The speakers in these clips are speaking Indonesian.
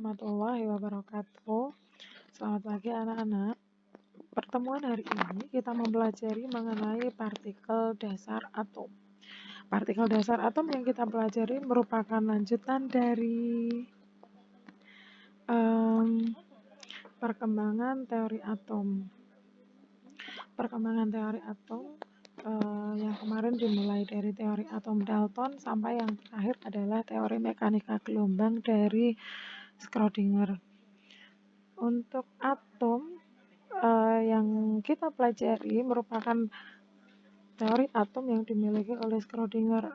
warahmatullahi wabarakatuh. Selamat pagi anak-anak. Pertemuan hari ini kita mempelajari mengenai partikel dasar atom. Partikel dasar atom yang kita pelajari merupakan lanjutan dari perkembangan teori atom. Perkembangan teori atom yang kemarin dimulai dari teori atom Dalton sampai yang terakhir adalah teori mekanika gelombang dari Schrödinger. Untuk atom yang kita pelajari merupakan teori atom yang dimiliki oleh Schrödinger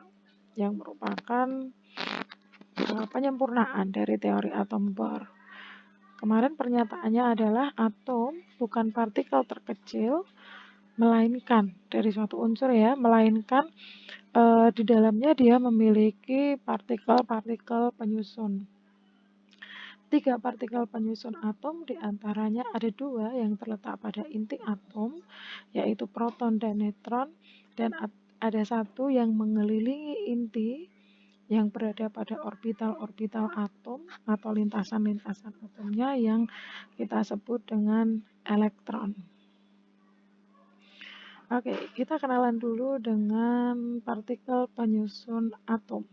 yang merupakan penyempurnaan dari teori atom Bohr. Kemarin pernyataannya adalah atom bukan partikel terkecil, melainkan dari suatu unsur ya, melainkan di dalamnya dia memiliki partikel-partikel penyusun. 3 partikel penyusun atom, diantaranya ada 2 yang terletak pada inti atom, yaitu proton dan neutron, dan ada 1 yang mengelilingi inti yang berada pada orbital-orbital atom atau lintasan-lintasan atomnya yang kita sebut dengan elektron. Oke, kita kenalan dulu dengan partikel penyusun atom.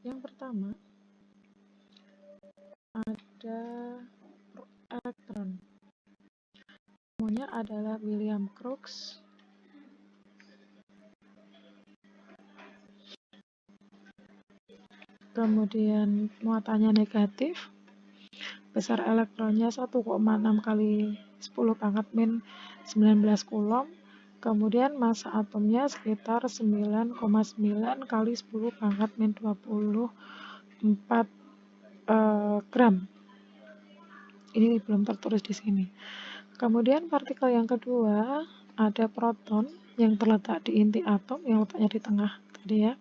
Yang pertama ada elektron. Namanya adalah William Crookes. Kemudian muatannya negatif. Besar elektronnya 1,6 kali 10 pangkat min 19 coulomb. Kemudian massa atomnya sekitar 9,9 kali 10 pangkat min 24 gram. Ini belum tertulis di sini. Kemudian partikel yang kedua ada proton yang terletak di inti atom yang letaknya di tengah tadi ya.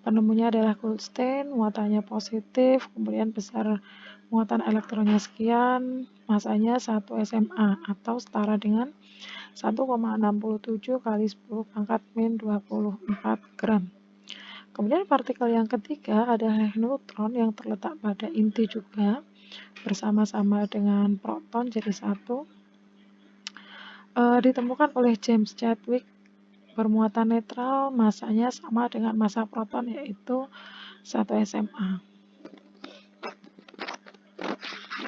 Penemunya adalah Goldstein, muatannya positif, kemudian besar muatan elektronnya sekian, masanya 1 SMA atau setara dengan 1,67 kali 10 pangkat min 24 gram. Kemudian partikel yang ketiga adalah neutron yang terletak pada inti juga, bersama-sama dengan proton jadi 1. Ditemukan oleh James Chadwick, bermuatan netral, masanya sama dengan massa proton yaitu 1 SMA.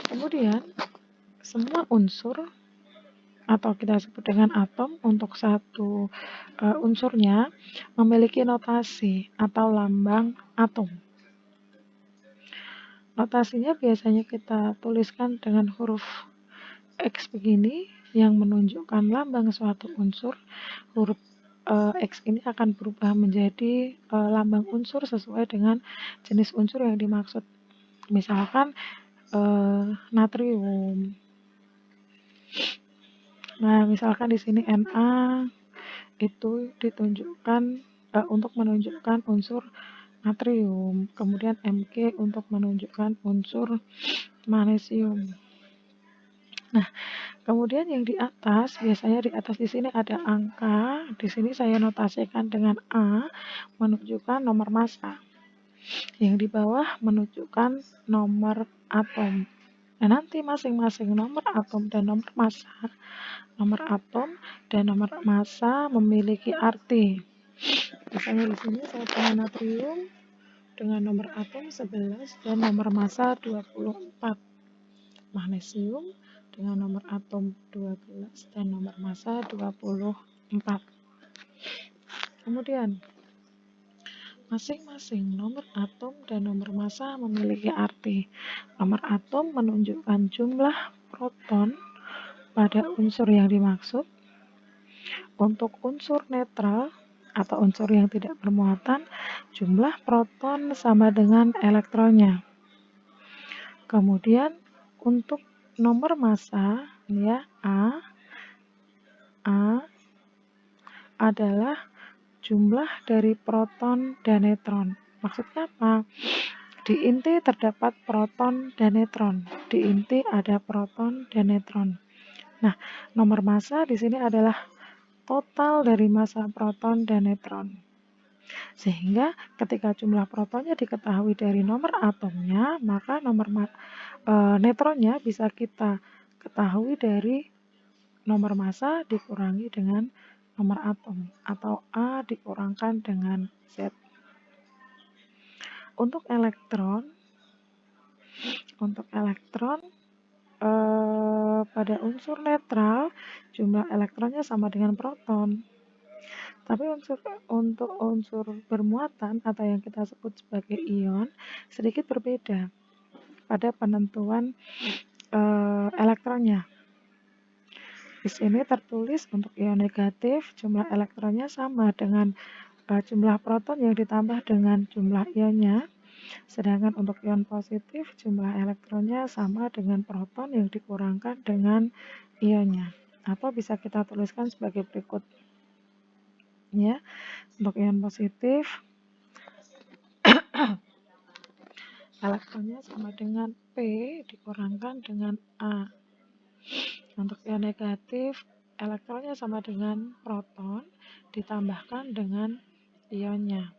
Kemudian semua unsur atau kita sebut dengan atom untuk satu unsurnya memiliki notasi atau lambang atom. Notasinya biasanya kita tuliskan dengan huruf X begini yang menunjukkan lambang suatu unsur. Huruf X ini akan berubah menjadi lambang unsur sesuai dengan jenis unsur yang dimaksud. Misalkan natrium. Nah, misalkan di sini Na itu ditunjukkan untuk menunjukkan unsur natrium, kemudian Mg untuk menunjukkan unsur magnesium. Nah, kemudian yang di atas, biasanya di atas di sini ada angka, di sini saya notasikan dengan A menunjukkan nomor massa. Yang di bawah menunjukkan nomor atom. Nah, nanti masing-masing nomor atom dan nomor massa memiliki arti. Misalnya di sini saya punya natrium dengan nomor atom 11 dan nomor massa 24. Magnesium dengan nomor atom 12 dan nomor massa 24. Kemudian masing-masing nomor atom dan nomor massa memiliki arti. Nomor atom menunjukkan jumlah proton pada unsur yang dimaksud. Untuk unsur netral atau unsur yang tidak bermuatan, jumlah proton sama dengan elektronnya. Kemudian untuk nomor massa ya, A adalah jumlah dari proton dan neutron. Maksudnya apa? Di inti terdapat proton dan neutron. Di inti ada proton dan neutron. Nah, nomor massa di sini adalah total dari massa proton dan neutron. Sehingga ketika jumlah protonnya diketahui dari nomor atomnya, maka neutronnya bisa kita ketahui dari nomor massa dikurangi dengan nomor atom, atau A dikurangkan dengan Z. Untuk elektron pada unsur netral, jumlah elektronnya sama dengan proton. Tapi untuk unsur bermuatan atau yang kita sebut sebagai ion sedikit berbeda pada penentuan elektronnya. Di sini tertulis untuk ion negatif jumlah elektronnya sama dengan jumlah proton yang ditambah dengan jumlah ionnya. Sedangkan untuk ion positif jumlah elektronnya sama dengan proton yang dikurangkan dengan ionnya. Atau bisa kita tuliskan sebagai berikut. Ya, untuk ion positif elektronnya sama dengan P dikurangkan dengan A. Untuk ion negatif elektronnya sama dengan proton ditambahkan dengan ionnya.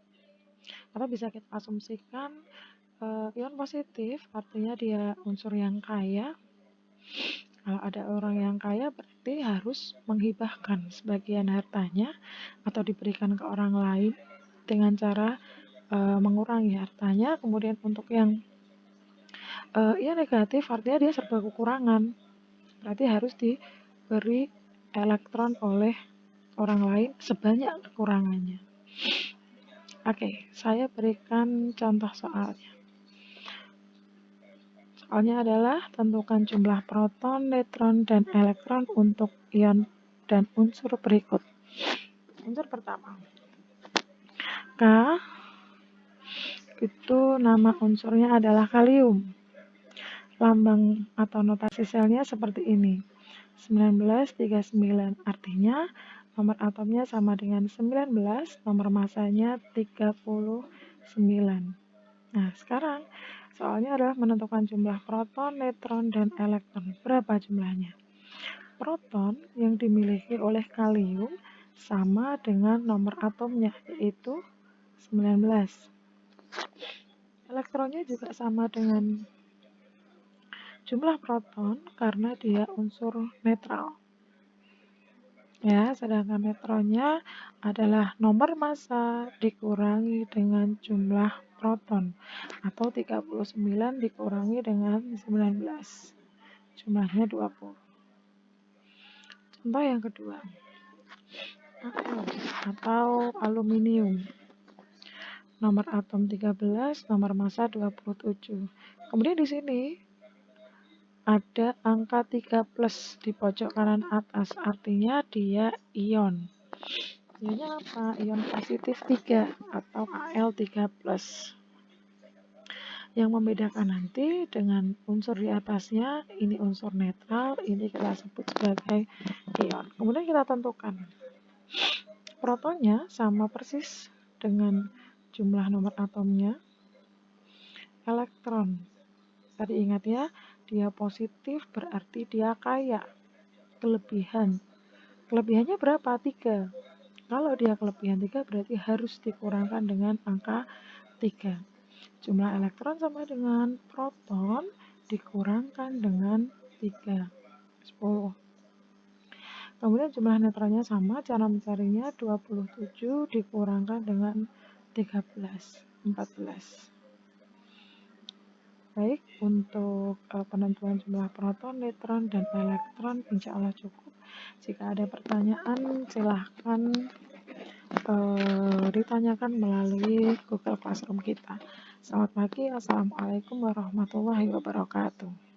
Atau bisa kita asumsikan ion positif artinya dia unsur yang kaya. Kalau ada orang yang kaya berarti harus menghibahkan sebagian hartanya atau diberikan ke orang lain dengan cara mengurangi hartanya. Kemudian untuk yang ion negatif artinya dia serba kekurangan, berarti harus diberi elektron oleh orang lain sebanyak kekurangannya. Oke, saya berikan contoh soalnya. Soalnya adalah tentukan jumlah proton, neutron, dan elektron untuk ion dan unsur berikut. Unsur pertama, K, itu nama unsurnya adalah kalium. Lambang atau notasi selnya seperti ini, 1939, artinya nomor atomnya sama dengan 19, nomor massanya 39. Nah, sekarang soalnya adalah menentukan jumlah proton, neutron, dan elektron. Berapa jumlahnya? Proton yang dimiliki oleh kalium sama dengan nomor atomnya, yaitu 19. Elektronnya juga sama dengan jumlah proton karena dia unsur netral. Ya, sedangkan neutronnya adalah nomor massa dikurangi dengan jumlah proton atau 39 dikurangi dengan 19. Jumlahnya 20. Contoh yang kedua, Al atau aluminium. Nomor atom 13, nomor massa 27. Kemudian di sini ada angka 3 plus di pojok kanan atas, artinya dia ion. Ionnya apa? Ion positif 3 atau Al3 plus. Yang membedakan nanti dengan unsur di atasnya, ini unsur netral, ini kita sebut sebagai ion. Kemudian kita tentukan protonnya sama persis dengan jumlah nomor atomnya. Elektron, tadi ingat ya, dia positif berarti dia kaya, kelebihan. Kelebihannya berapa? 3. Kalau dia kelebihan 3 berarti harus dikurangkan dengan angka 3. Jumlah elektron sama dengan proton dikurangkan dengan 3, 10. Kemudian jumlah neutronnya sama, cara mencarinya 27 dikurangkan dengan 13, 14. Baik, untuk penentuan jumlah proton, neutron, dan elektron insya Allah cukup. Jika ada pertanyaan silahkan ditanyakan melalui Google Classroom kita. Selamat pagi, Assalamualaikum warahmatullahi wabarakatuh.